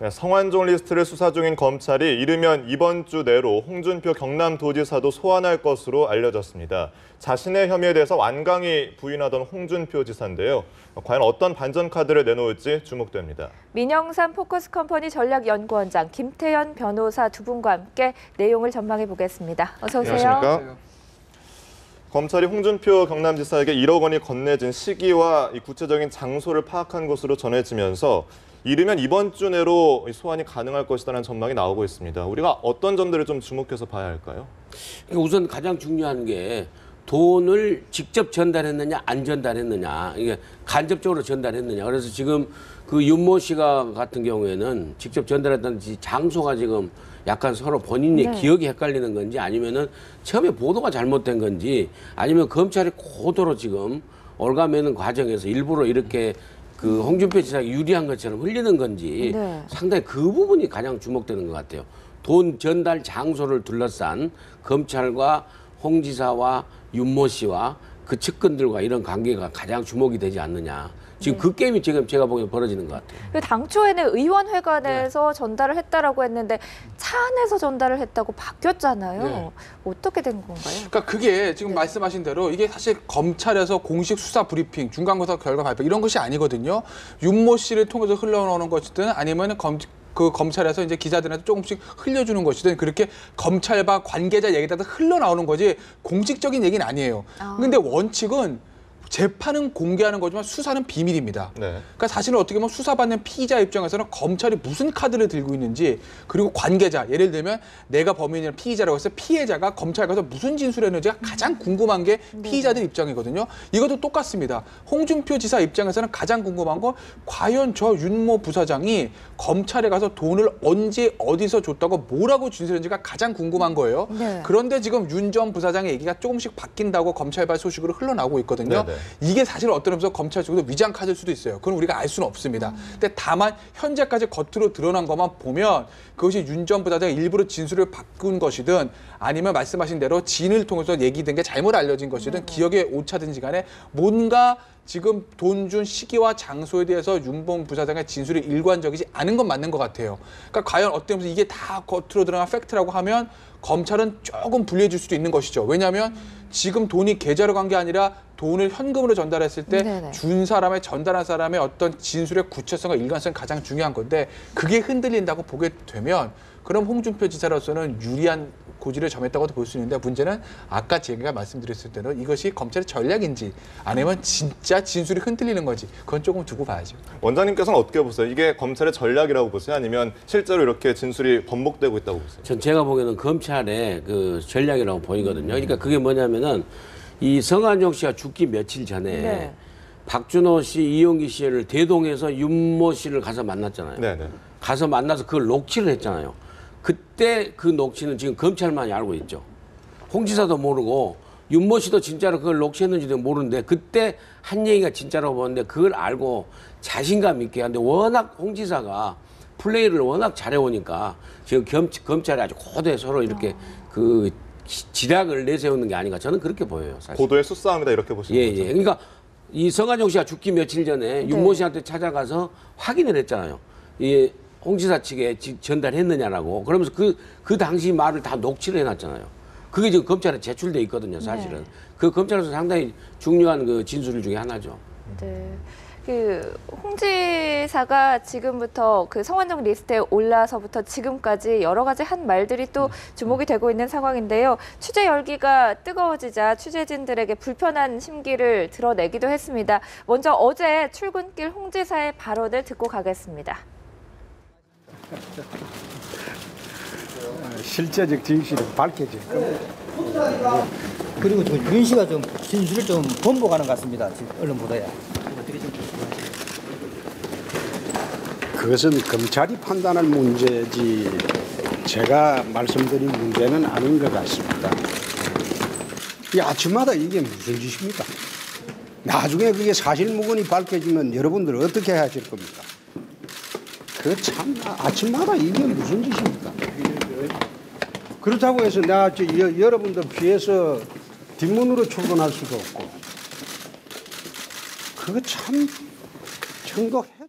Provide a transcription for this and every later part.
네, 성완종 리스트를 수사 중인 검찰이 이르면 이번 주 내로 홍준표 경남도지사도 소환할 것으로 알려졌습니다. 자신의 혐의에 대해서 완강히 부인하던 홍준표 지사인데요. 과연 어떤 반전 카드를 내놓을지 주목됩니다. 민영삼 포커스컴퍼니 전략연구원장 김태현 변호사 두 분과 함께 내용을 전망해 보겠습니다. 어서 오세요. 안녕하십니까? 검찰이 홍준표 경남지사에게 1억 원이 건네진 시기와 이 구체적인 장소를 파악한 것으로 전해지면서 이르면 이번 주 내로 소환이 가능할 것이라는 전망이 나오고 있습니다. 우리가 어떤 점들을 좀 주목해서 봐야 할까요? 우선 가장 중요한 게 돈을 직접 전달했느냐 안 전달했느냐, 이게 간접적으로 전달했느냐. 그래서 지금 그 윤모 씨가 같은 경우에는 직접 전달했던 장소가 지금 약간 서로 본인의 기억이 헷갈리는 건지, 아니면은 처음에 보도가 잘못된 건지, 아니면 검찰이 고도로 지금 올가매는 과정에서 일부러 이렇게 그 홍준표 지사가 유리한 것처럼 흘리는 건지 상당히 그 부분이 가장 주목되는 것 같아요. 돈 전달 장소를 둘러싼 검찰과 홍 지사와 윤모 씨와 그 측근들과 이런 관계가 가장 주목이 되지 않느냐. 지금 그 게임이 지금 제가 보기엔 벌어지는 것 같아요. 당초에는 의원회관에서 전달을 했다라고 했는데 차 안에서 전달을 했다고 바뀌었잖아요. 어떻게 된 건가요? 그러니까 그게 지금 말씀하신 대로 이게 사실 검찰에서 공식 수사 브리핑, 중간고사 결과 발표 이런 것이 아니거든요. 윤모 씨를 통해서 흘러나오는 것이든 아니면 검찰에서 이제 기자들한테 조금씩 흘려주는 것이든 그렇게 검찰과 관계자 얘기가 다 흘러나오는 거지 공식적인 얘기는 아니에요. 근데 원칙은 재판은 공개하는 거지만 수사는 비밀입니다. 그러니까 사실은 어떻게 보면 수사받는 피의자 입장에서는 검찰이 무슨 카드를 들고 있는지, 그리고 관계자, 예를 들면 내가 범인이나 피의자라고 해서 피해자가 검찰 가서 무슨 진술했는지가 가장 궁금한 게 피의자들 입장이거든요. 이것도 똑같습니다. 홍준표 지사 입장에서는 가장 궁금한 건 과연 저 윤모 부사장이 검찰에 가서 돈을 언제 어디서 줬다고 뭐라고 진술했는지가 가장 궁금한 거예요. 그런데 지금 윤 전 부사장의 얘기가 조금씩 바뀐다고 검찰발 소식으로 흘러나오고 있거든요. 이게 사실 어떤 의미에서 검찰 쪽에서 위장 카드일 수도 있어요. 그건 우리가 알 수는 없습니다. 근데 다만 현재까지 겉으로 드러난 것만 보면 그것이 윤 전 부사장이 일부러 진술을 바꾼 것이든, 아니면 말씀하신 대로 지인을 통해서 얘기된 게 잘못 알려진 것이든, 기억에 오차든지 간에 뭔가 지금 돈 준 시기와 장소에 대해서 윤봉 부사장의 진술이 일관적이지 않은 건 맞는 것 같아요. 그러니까 과연 어떤 면에서 이게 다 겉으로 드러난 팩트라고 하면 검찰은 조금 불리해 줄 수도 있는 것이죠. 왜냐하면 지금 돈이 계좌로 간 게 아니라 돈을 현금으로 전달했을 때 준 사람의 전달한 사람의 어떤 진술의 구체성과 일관성이 가장 중요한 건데, 그게 흔들린다고 보게 되면 그럼 홍준표 지사로서는 유리한 고지를 점했다고도 볼 수 있는데, 문제는 아까 제가 말씀드렸을 때는 이것이 검찰의 전략인지 아니면 진짜 진술이 흔들리는 건지, 그건 조금 두고 봐야죠. 원장님께서는 어떻게 보세요? 이게 검찰의 전략이라고 보세요? 아니면 실제로 이렇게 진술이 번복되고 있다고 보세요? 제가 보기에는 검찰의 그 전략이라고 보이거든요. 그러니까 그게 뭐냐면은 이 성완종 씨가 죽기 며칠 전에 박준호 씨, 이용기 씨를 대동해서 윤모 씨를 가서 만났잖아요. 가서 만나서 그걸 녹취를 했잖아요. 그때 그 녹취는 지금 검찰만이 알고 있죠. 홍 지사도 모르고 윤모 씨도 진짜로 그걸 녹취했는지도 모르는데, 그때 한 얘기가 진짜라고 보는데 그걸 알고 자신감 있게 하는데, 워낙 홍 지사가 플레이를 워낙 잘해오니까 지금 검찰이 아주 고도에 서로 이렇게 그 지략을 내세우는 게 아닌가, 저는 그렇게 보여요. 사실. 고도의 수싸움이다 이렇게 보시는 거죠? 그러니까 이 성완종 씨가 죽기 며칠 전에 윤모 씨한테 찾아가서 확인을 했잖아요. 이 홍 지사 측에 전달했느냐라고. 그러면서 그 당시 말을 다 녹취를 해놨잖아요. 그게 지금 검찰에 제출돼 있거든요, 사실은. 그 검찰에서 상당히 중요한 그 진술 중에 하나죠. 홍 지사가 지금부터 그 성완종 리스트에 올라서부터 지금까지 여러 가지 한 말들이 또 주목이 되고 있는 상황인데요. 취재 열기가 뜨거워지자 취재진들에게 불편한 심기를 드러내기도 했습니다. 먼저 어제 출근길 홍 지사의 발언을 듣고 가겠습니다. 실제적 진실이 밝혀질 겁니다. 그리고 지금 윤 씨가 좀 진술을 좀 번복하는 것 같습니다. 지금 언론 보도에. 그것은 검찰이 판단할 문제지 제가 말씀드린 문제는 아닌 것 같습니다. 이 아침마다 이게 무슨 짓입니까? 나중에 그게 사실무근이 밝혀지면 여러분들 어떻게 하실 겁니까? 그 참 아침마다 이게 무슨 짓입니까? 그렇다고 해서 내가 여러분들 피해서 뒷문으로 출근할 수도 없고, 그거 참 청구해도.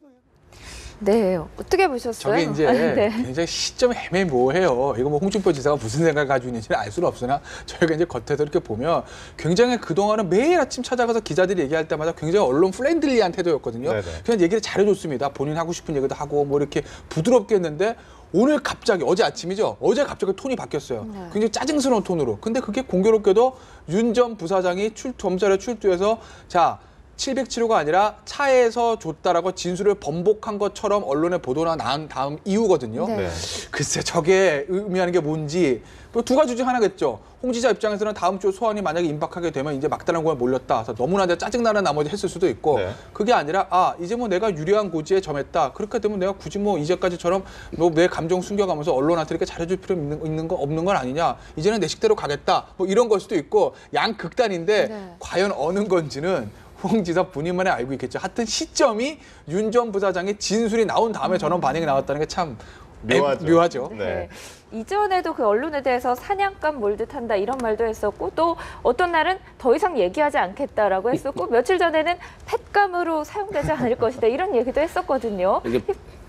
네, 어떻게 보셨어요? 저게 이제 네. 굉장히 시점이 애매모호해요. 이거 뭐 홍준표 지사가 무슨 생각을 가지고 있는지는 알 수는 없으나 저희가 이제 겉에서 이렇게 보면 굉장히 그동안은 매일 아침 찾아가서 기자들이 얘기할 때마다 굉장히 언론 프렌들리한 태도였거든요. 네네. 그냥 얘기를 잘해줬습니다. 본인 하고 싶은 얘기도 하고 뭐 이렇게 부드럽게 했는데 오늘 갑자기 어제 아침이죠. 어제 갑자기 톤이 바뀌었어요. 네. 굉장히 짜증스러운 톤으로. 근데 그게 공교롭게도 윤 전 부사장이 검찰에 출두해서 자 707호가 아니라 차에서 줬다라고 진술을 번복한 것처럼 언론에 보도가 나온 다음 이후거든요. 네. 네. 글쎄 저게 의미하는 게 뭔지 뭐 두 가지 중 하나겠죠. 홍 지사 입장에서는 다음 주 소환이 만약에 임박하게 되면 이제 막다른 공에 몰렸다. 그래서 너무나 짜증나는 나머지 했을 수도 있고 네. 그게 아니라 이제 뭐 내가 유리한 고지에 점했다. 그렇게 되면 내가 굳이 뭐 이제까지처럼 뭐 내 감정 숨겨가면서 언론한테 이렇게 잘해줄 필요 있는 거 없는 건 아니냐. 이제는 내 식대로 가겠다. 뭐 이런 걸 수도 있고 양극단인데 네. 과연 어느 건지는 홍 지사 본인만이 알고 있겠죠. 하여튼 시점이 윤 전 부사장의 진술이 나온 다음에 저런 반응이 나왔다는 게 참 묘하죠. 네. 이전에도 그 언론에 대해서 사냥감 몰듯 한다 이런 말도 했었고 또 어떤 날은 더 이상 얘기하지 않겠다라고 했었고 며칠 전에는 팻감으로 사용되지 않을 것이다 이런 얘기도 했었거든요.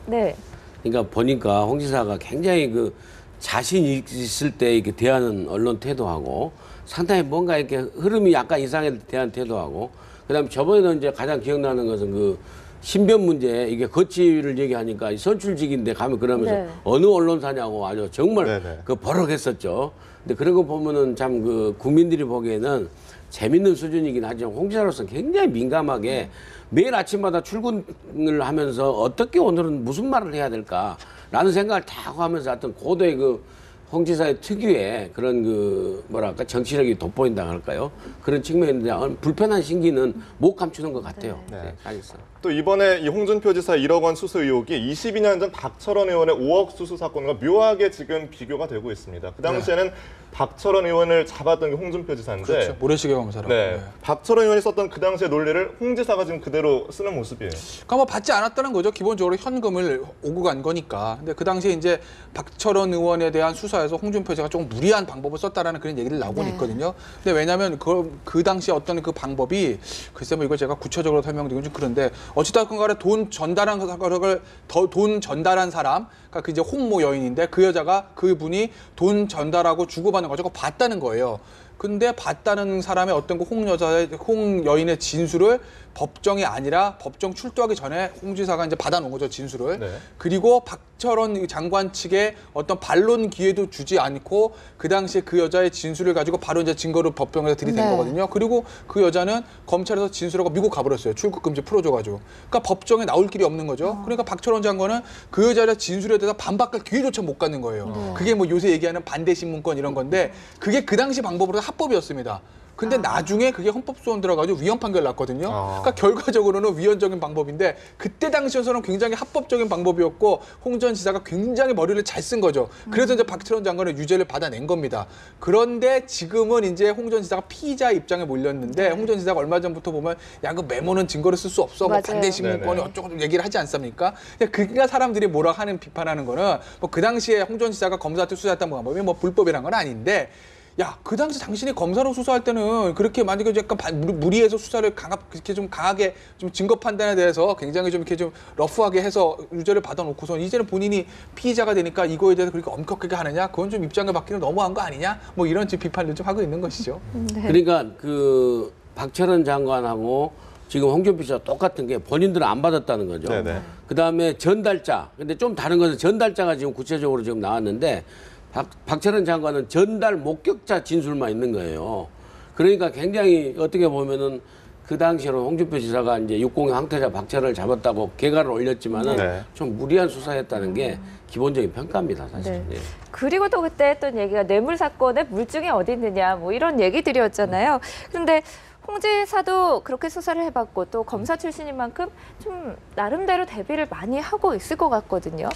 네. 그러니까 보니까 홍 지사가 굉장히 그 자신 있을 때 이렇게 대하는 언론 태도하고 상당히 뭔가 이렇게 흐름이 약간 이상에 대한 태도하고 그다음에 저번에는 이제 가장 기억나는 것은 그 신변 문제 이게 거취를 얘기하니까 선출직인데 가면 그러면서 네. 어느 언론사냐고 아주 정말 네네. 그 버럭했었죠. 근데 그런 거 보면은 참 그 국민들이 보기에는 재밌는 수준이긴 하지만 홍 지사로서는 굉장히 민감하게 매일 아침마다 출근을 하면서 어떻게 오늘은 무슨 말을 해야 될까라는 생각을 다 하고 하면서 하여튼 고도의 그 홍 지사의 특유의 그런 그 뭐랄까 정치력이 돋보인다 할까요? 그런 측면인데 불편한 심기는 못 감추는 것 같아요. 네. 네, 알겠어. 또 이번에 이 홍준표 지사 1억 원 수수 의혹이 22년 전 박철원 의원의 5억 수수 사건과 묘하게 지금 비교가 되고 있습니다. 그 당시에는 박철원 의원을 잡았던 게 홍준표 지사인데 그렇죠. 모래시계 검사라고. 네. 박철원 의원이 썼던 그 당시의 논리를 홍 지사가 지금 그대로 쓰는 모습이에요. 그러니까 뭐 받지 않았다는 거죠. 기본적으로 현금을 오고 간 거니까. 근데 그 당시에 이제 박철원 의원에 대한 수사에서 홍준표 지사가 조금 무리한 방법을 썼다라는 그런 얘기를 나오고 있거든요. 근데 왜냐하면 그 당시에 어떤 그 방법이 글쎄 뭐 이거 제가 구체적으로 설명드리긴 좀 그런데 어찌됐건 간에 돈 전달한 사람, 그러니까 그 이제 홍모 여인인데 그 여자가 그분이 돈 전달하고 주고받는 거 저거 봤다는 거예요. 근데 봤다는 사람의 어떤 그 홍 여인의 진술을 법정이 아니라 법정 출두하기 전에 홍 지사가 이제 받아놓은 거죠, 진술을. 네. 그리고 박철원 장관 측에 어떤 반론 기회도 주지 않고 그 당시에 그 여자의 진술을 가지고 바로 이제 증거를 법정에서 들이댄 네. 거거든요. 그리고 그 여자는 검찰에서 진술하고 미국 가버렸어요. 출국 금지 풀어줘가지고. 그러니까 법정에 나올 길이 없는 거죠. 그러니까 박철원 장관은 그 여자의 진술에 대해서 반박할 기회조차 못 갖는 거예요. 그게 뭐 요새 얘기하는 반대신문권 이런 건데 그게 그 당시 방법으로 합법이었습니다. 근데 나중에 그게 헌법소원 들어가지고 위헌 판결 났거든요. 그러니까 결과적으로는 위헌적인 방법인데 그때 당시에서는 굉장히 합법적인 방법이었고 홍 전 지사가 굉장히 머리를 잘 쓴 거죠. 그래서 이제 박철원 장관은 유죄를 받아낸 겁니다. 그런데 지금은 이제 홍 전 지사가 피의자 입장에 몰렸는데 홍 전 지사가 얼마 전부터 보면 야, 그 메모는 증거를 쓸 수 없어. 뭐 맞아요. 반대신문권이 네네. 어쩌고 얘기를 하지 않습니까? 그러니까 사람들이 뭐라 하는 비판하는 거는 뭐 그 당시에 홍 전 지사가 검사한테 수사했던 방법이 뭐 불법이란 건 아닌데 야, 그 당시 당신이 검사로 수사할 때는 그렇게 만약에 약간 무리해서 수사를 그렇게 좀 강하게 좀 증거 판단에 대해서 굉장히 좀 이렇게 좀 러프하게 해서 유죄를 받아놓고선 이제는 본인이 피의자가 되니까 이거에 대해서 그렇게 엄격하게 하느냐? 그건 좀 입장을 바뀌는 너무한 거 아니냐? 뭐 이런 지금 비판을 좀 하고 있는 것이죠. 그러니까 그 박철원 장관하고 지금 홍준표 씨가 똑같은 게 본인들은 안 받았다는 거죠. 네네. 그다음에 전달자. 근데 좀 다른 것은 전달자가 지금 구체적으로 지금 나왔는데 박철원 장관은 전달 목격자 진술만 있는 거예요. 그러니까 굉장히 어떻게 보면은 그 당시로 홍준표 지사가 이제 602 항태자 박철원을 잡았다고 개가를 올렸지만은 네. 좀 무리한 수사였다는 게 기본적인 평가입니다, 사실. 네. 예. 그리고 또 그때 했던 얘기가 뇌물 사건에 물증이 어디 있느냐 뭐 이런 얘기들이었잖아요. 그런데 홍 지사도 그렇게 수사를 해봤고 또 검사 출신인 만큼 좀 나름대로 대비를 많이 하고 있을 것 같거든요.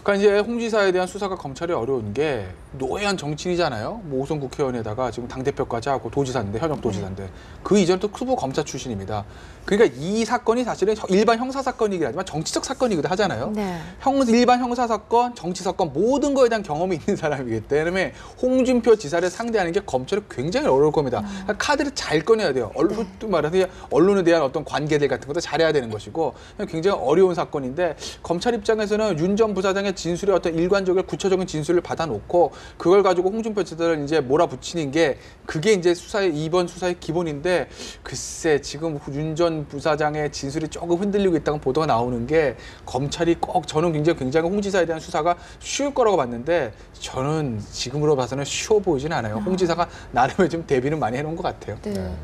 그러니까 이제 홍 지사에 대한 수사가 검찰이 어려운 게 노회한 정치인이잖아요. 뭐 5선 국회의원에다가 지금 당대표까지 하고 도지사인데 현역 도지사인데 그 이전 또 크부 검사 출신입니다. 그러니까 이 사건이 사실은 일반 형사 사건이긴 하지만 정치적 사건이기도 하잖아요. 네. 일반 형사 사건, 정치 사건 모든 거에 대한 경험이 있는 사람이기 때문에 홍준표 지사를 상대하는 게 검찰이 굉장히 어려울 겁니다. 그러니까 카드를 잘 꺼내야 돼요. 또 말해서 언론에 대한 어떤 관계들 같은 것도 잘해야 되는 것이고 굉장히 어려운 사건인데 검찰 입장에서는 윤 전 부사장의 진술의 어떤 일관적인 구체적인 진술을 받아놓고 그걸 가지고 홍준표 지사를 이제 몰아붙이는 게 그게 이제 이번 수사의 기본인데 글쎄 지금 윤 전 부사장의 진술이 조금 흔들리고 있다는 보도가 나오는 게 검찰이 꼭 저는 굉장히 홍 지사에 대한 수사가 쉬울 거라고 봤는데 저는 지금으로 봐서는 쉬워 보이진 않아요. 홍 지사가 나름의 좀 대비는 많이 해놓은 것 같아요. 네.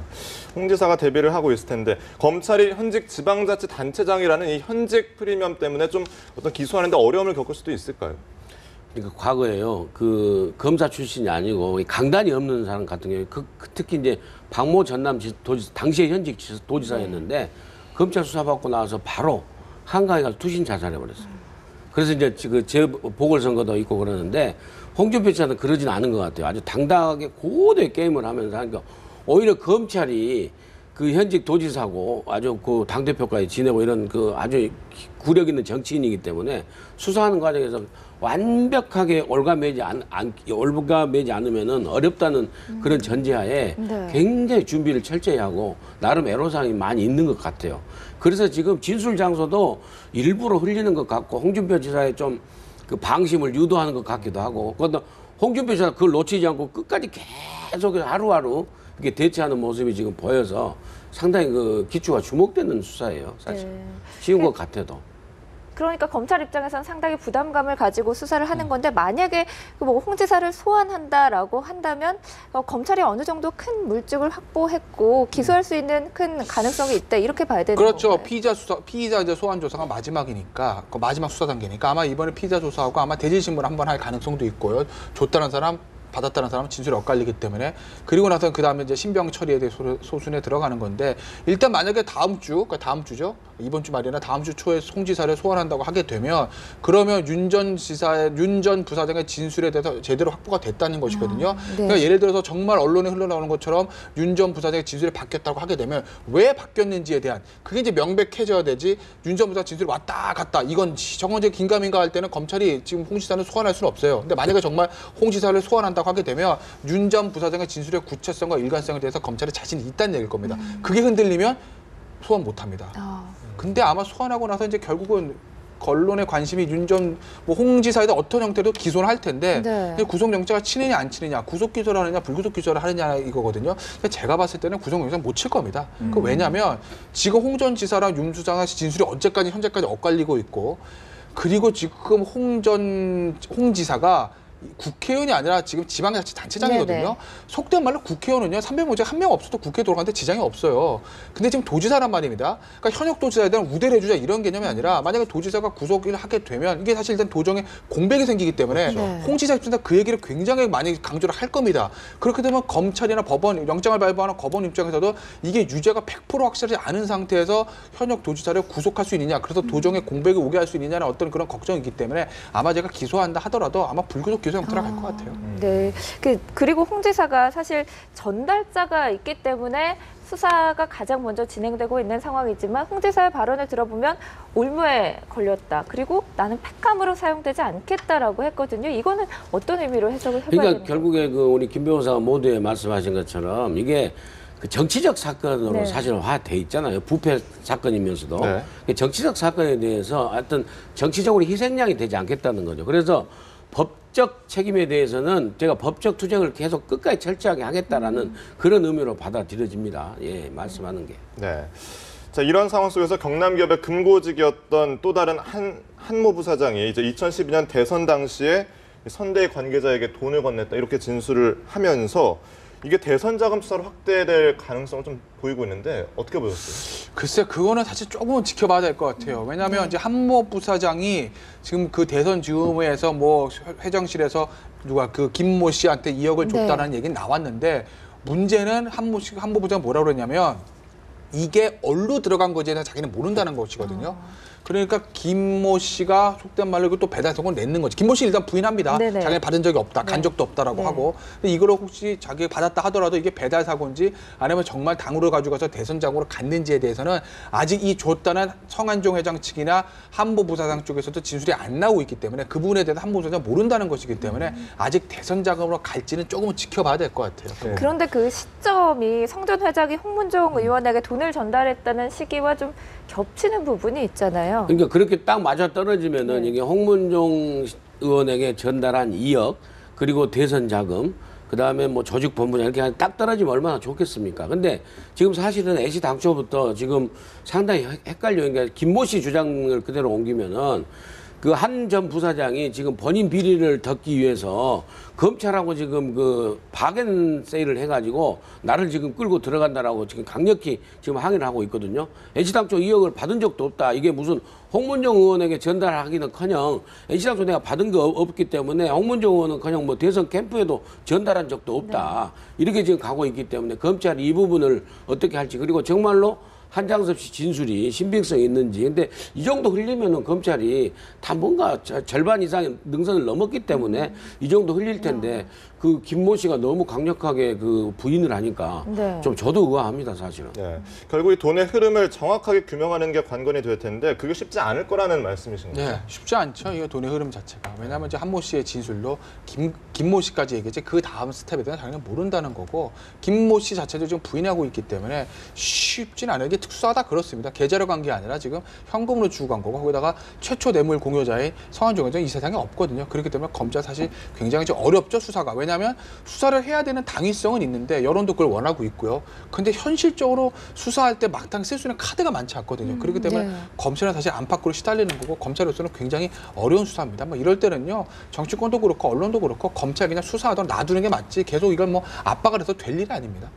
홍 지사가 대비를 하고 있을 텐데 검찰이 현직 지방자치단체장이라는 이 현직 프리미엄 때문에 좀 어떤 기소하는데 어려움을 겪을 수도 있을까요? 그러니까 과거에요. 그 검사 출신이 아니고 강단이 없는 사람 같은 경우에 특히 이제 박모 전남도지사 당시에 현직 도지사였는데 검찰 수사받고 나와서 바로 한강에 가서 투신 자살해버렸어요. 그래서 이제 그 재보궐선거도 있고 그러는데 홍준표 지사는 그러진 않은 것 같아요. 아주 당당하게 고도의 게임을 하면서 하니까 오히려 검찰이 그 현직 도지사고 아주 그 당대표까지 지내고 이런 그 아주 구력 있는 정치인이기 때문에 수사하는 과정에서 완벽하게 올가매지 않으면은 어렵다는 그런 전제하에 네. 굉장히 준비를 철저히 하고 나름 애로사항이 많이 있는 것 같아요. 그래서 지금 진술 장소도 일부러 흘리는 것 같고 홍준표 지사의 좀 그 방심을 유도하는 것 같기도 하고 그런데 홍준표 지사가 그걸 놓치지 않고 끝까지 계속 하루하루 이렇게 대처하는 모습이 지금 보여서 상당히 그 기초가 주목되는 수사예요. 사실 네. 쉬운 것 같아도. 그러니까 검찰 입장에서는 상당히 부담감을 가지고 수사를 하는 건데 만약에 홍 지사를 소환한다라고 한다면 검찰이 어느 정도 큰 물증을 확보했고 기소할 수 있는 큰 가능성이 있다 이렇게 봐야 되는 그렇죠. 건가요? 피의자 이제 소환 조사가 마지막이니까 그 마지막 수사 단계니까 아마 이번에 피의자 조사하고 아마 대질신문 한번 할 가능성도 있고요. 줬다는 사람 받았다는 사람은 진술이 엇갈리기 때문에 그리고 나서 그 다음에 이제 신병 처리에 대해 소순에 들어가는 건데 일단 만약에 다음 주죠 이번 주 말이나 다음 주 초에 홍 지사를 소환한다고 하게 되면 그러면 윤 전 부사장의 진술에 대해서 제대로 확보가 됐다는 것이거든요. 네. 그러니까 예를 들어서 정말 언론에 흘러나오는 것처럼 윤 전 부사장의 진술이 바뀌었다고 하게 되면 왜 바뀌었는지에 대한 그게 이제 명백해져야 되지 윤 전 부사장 진술이 왔다 갔다 이건 정원제 긴가민가 할 때는 검찰이 지금 홍 지사는 소환할 수는 없어요. 근데 만약에 정말 홍 지사를 소환한다 하게 되면 윤 전 부사장의 진술의 구체성과 일관성에 대해서 검찰이 자신이 있다는 얘기일 겁니다. 그게 흔들리면 소환 못합니다. 근데 아마 소환하고 나서 이제 결국은 언론의 관심이 홍 지사에다 어떤 형태로 기소를 할 텐데 네. 구속영장을 치느냐 안 치느냐 구속 기소를 하느냐 불구속 기소를 하느냐 이거거든요. 제가 봤을 때는 구속영장 못 칠 겁니다. 왜냐하면 지금 홍 전 지사랑 윤 부사장의 진술이 현재까지 엇갈리고 있고 그리고 지금 홍 지사가 국회의원이 아니라 지금 지방자치단체장이거든요. 네네. 속된 말로 국회의원은요. 300명중에 한 명 없어도 국회에 돌아가는데 지장이 없어요. 근데 지금 도지사란 말입니다. 그러니까 현역 도지사에 대한 우대를 해주자 이런 개념이 아니라 만약에 도지사가 구속을 하게 되면 이게 사실 일단 도정에 공백이 생기기 때문에 그렇죠. 홍 지사 입장에서 그 얘기를 굉장히 많이 강조를 할 겁니다. 그렇게 되면 검찰이나 법원, 영장을 발부하는 법원 입장에서도 이게 유죄가 100% 확실하지 않은 상태에서 현역 도지사를 구속할 수 있느냐 그래서 도정에 공백이 오게 할 수 있느냐는 어떤 그런 걱정이 있기 때문에 아마 제가 기소한다 하더라도 아마 불구속 기소 형태로 갈 것 같아요. 네. 그리고 홍 지사가 사실 전달자가 있기 때문에 수사가 가장 먼저 진행되고 있는 상황이지만 홍 지사의 발언을 들어보면 올무에 걸렸다. 그리고 나는 팩감으로 사용되지 않겠다라고 했거든요. 이거는 어떤 의미로 해석을 해봐야 되는 그러니까 결국에 그 우리 김 변호사가 모두에 말씀하신 것처럼 이게 그 정치적 사건으로 네. 사실화돼 있잖아요. 부패 사건이면서도 네. 정치적 사건에 대해서 하여튼 정치적으로 희생양이 되지 않겠다는 거죠. 그래서 법적 책임에 대해서는 제가 법적 투쟁을 계속 끝까지 철저하게 하겠다라는 그런 의미로 받아들여집니다. 예, 말씀하는 게. 네. 자, 이런 상황 속에서 경남 기업의 금고직이었던 또 다른 한모 부사장이 이제 2012년 대선 당시에 선대 관계자에게 돈을 건넸다 이렇게 진술을 하면서 이게 대선 자금 수사로 확대될 가능성을 좀 보이고 있는데 어떻게 보셨어요? 글쎄 그거는 사실 조금은 지켜봐야 될 것 같아요. 왜냐하면 이제 한모 부사장이 지금 그 대선 즈음회에서 뭐 회장실에서 누가 그 김모 씨한테 2억을 줬다는 얘기는 나왔는데 문제는 한모 부사장 뭐라 그러냐면 이게 어디로 들어간 거지는 자기는 모른다는 것이거든요. 그러니까 김모 씨가 속된 말로 이거 또 배달성을 냈는 거지. 김모 씨 일단 부인합니다. 네네. 자기는 받은 적이 없다, 간 네. 적도 없다라고 네. 하고. 근데 이걸 혹시 자기가 받았다 하더라도 이게 배달 사고인지 아니면 정말 당으로 가져가서 대선장으로 갔는지에 대해서는 아직 이 줬다는 성한종 회장 측이나 한보 부사장 쪽에서도 진술이 안 나오고 있기 때문에 그 부분에 대해서 한보 부사장 모른다는 것이기 때문에 아직 대선 자금으로 갈지는 조금은 지켜봐야 될 것 같아요. 그런데 그 시점이 성 전 회장이 홍문종 의원에게 돈을 전달했다는 시기와 좀 겹치는 부분이 있잖아요. 그러니까 그렇게 딱 맞아 떨어지면은 이게 홍문종 의원에게 전달한 2억 그리고 대선 자금 그다음에 뭐 조직 본부장 이렇게 딱 떨어지면 얼마나 좋겠습니까? 근데 지금 사실은 애시 당초부터 지금 상당히 헷갈려. 그러니까 김모 씨 주장을 그대로 옮기면은 그 한 전 부사장이 지금 본인 비리를 덮기 위해서 검찰하고 지금 그 바겐 세일을 해가지고 나를 지금 끌고 들어간다라고 지금 강력히 지금 항의를 하고 있거든요. 애시당초 2억을 받은 적도 없다. 이게 무슨 홍문종 의원에게 전달하기는커녕 애시당초 내가 받은 거 없기 때문에 홍문종 의원은커녕 뭐 대선 캠프에도 전달한 적도 없다. 이렇게 지금 가고 있기 때문에 검찰이 이 부분을 어떻게 할지 그리고 정말로 한장섭 씨 진술이 신빙성이 있는지. 근데 이 정도 흘리면은 검찰이 다 뭔가 절반 이상의 능선을 넘었기 때문에 이 정도 흘릴 텐데 그 김모 씨가 너무 강력하게 그 부인을 하니까 네. 좀 저도 의아합니다, 사실은. 네. 결국 이 돈의 흐름을 정확하게 규명하는 게 관건이 될 텐데 그게 쉽지 않을 거라는 말씀이신 거죠? 네, 쉽지 않죠. 이 돈의 흐름 자체가. 왜냐하면 이제 한모 씨의 진술로 김모 씨까지 얘기했지 그 다음 스텝에 대해서 당연히 모른다는 거고 김모 씨 자체도 지금 부인하고 있기 때문에 쉽진 않아요. 이게 특수하다 그렇습니다. 계좌로 간 게 아니라 지금 현금으로 주고 간 거고 거기다가 최초 뇌물 공여자인 성한종 회장이 이 세상에 없거든요. 그렇기 때문에 검찰 사실 굉장히 좀 어렵죠, 수사가. 왜냐하면 수사를 해야 되는 당위성은 있는데 여론도 그걸 원하고 있고요. 근데 현실적으로 수사할 때 막상 쓸 수 있는 카드가 많지 않거든요. 그렇기 때문에 네. 검찰은 사실 안팎으로 시달리는 거고 검찰로서는 굉장히 어려운 수사입니다. 뭐 이럴 때는요, 정치권도 그렇고 언론도 그렇고 검찰 그냥 수사하도록 놔두는 게 맞지 계속 이걸 뭐 압박을 해서 될 일이 아닙니다.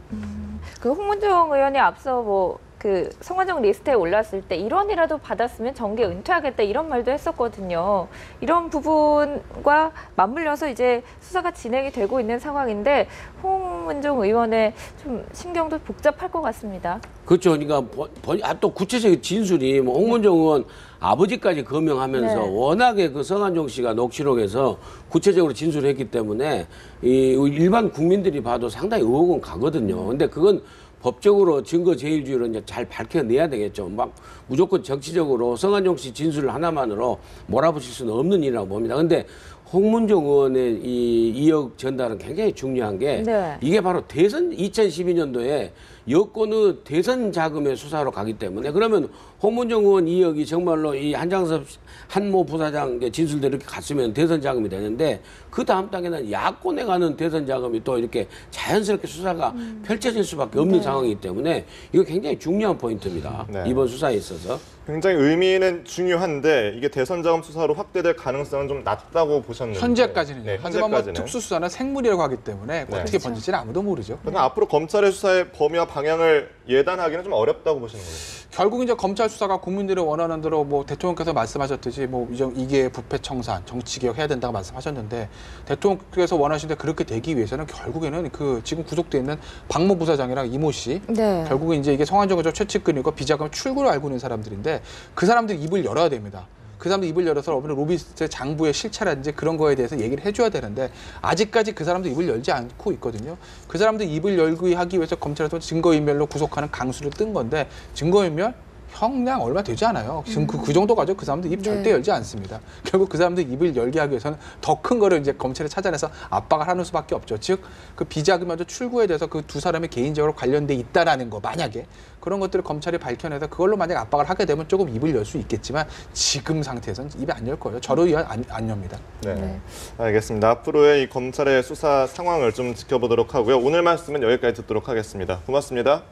그 홍문종 의원이 앞서 뭐 그 성완종 리스트에 올랐을 때 1원이라도 받았으면 정계 은퇴하겠다 이런 말도 했었거든요. 이런 부분과 맞물려서 이제 수사가 진행이 되고 있는 상황인데 홍문종 의원의 좀 신경도 복잡할 것 같습니다. 그렇죠. 그러니까 또 구체적인 진술이 뭐 홍문종 의원 아버지까지 거명하면서 네. 워낙에 그 성한종 씨가 녹취록에서 구체적으로 진술을 했기 때문에 이 일반 국민들이 봐도 상당히 의혹은 가거든요. 근데 그건 법적으로 증거 제일주의로 이제 잘 밝혀내야 되겠죠. 막 무조건 정치적으로 성한종 씨 진술 하나만으로 몰아붙일 수는 없는 일이라고 봅니다. 근데 홍문종 의원의 이 2억 전달은 굉장히 중요한 게 네. 이게 바로 대선 2012년도에 여권의 대선 자금의 수사로 가기 때문에 그러면 홍문종 의원 2억이 정말로 이 한장섭 한모 부사장 진술대로 이렇게 갔으면 대선 자금이 되는데 그 다음 단계는 야권에 가는 대선 자금이 또 이렇게 자연스럽게 수사가 펼쳐질 수밖에 없는 상황이기 때문에 이거 굉장히 중요한 포인트입니다. 네. 이번 수사에 있어서. 굉장히 의미는 중요한데 이게 대선 자금 수사로 확대될 가능성은 좀 낮다고 보셨는데 현재까지는요. 네, 하지만 뭐 현재까지는. 특수수사는 생물이라고 하기 때문에 네. 어떻게 번질지는 아무도 모르죠. 그러니까 앞으로 검찰의 수사의 범위와 방향을 예단하기는 좀 어렵다고 보시는 거예요. 결국 이제 검찰 수사가 국민들이 원하는 대로 뭐 대통령께서 말씀하셨듯이 뭐 이게 부패 청산, 정치 개혁 해야 된다고 말씀하셨는데 대통령께서 원하시는데 그렇게 되기 위해서는 결국에는 그 지금 구속돼 있는 박모 부사장이랑 이모 씨 네. 결국은 이제 이게 성한종 회장 최측근이고 비자금 출구를 알고 있는 사람들인데 그 사람들 입을 열어야 됩니다. 그 사람들 입을 열어서 로비스트 장부의 실체라든지 그런 거에 대해서 얘기를 해줘야 되는데 아직까지 그 사람들 입을 열지 않고 있거든요. 그 사람들 입을 열기 하기 위해서 검찰에서 증거인멸로 구속하는 강수를 뜬 건데 증거인멸 형량 얼마 되지 않아요. 지금 그 정도 가지고 그 사람들 입 절대 열지 않습니다. 결국 그 사람들 입을 열게 하기 위해서는 더 큰 거를 이제 검찰에 찾아내서 압박을 하는 수밖에 없죠. 즉 그 비자금마저 출구에 대해서 그 두 사람이 개인적으로 관련돼 있다라는 거 만약에 그런 것들을 검찰이 밝혀내서 그걸로 만약 압박을 하게 되면 조금 입을 열 수 있겠지만 지금 상태에서는 입이 안 열 거예요. 저로 의한 안 엽니다. 네. 네. 알겠습니다. 앞으로의 이 검찰의 수사 상황을 좀 지켜보도록 하고요. 오늘 말씀은 여기까지 듣도록 하겠습니다. 고맙습니다.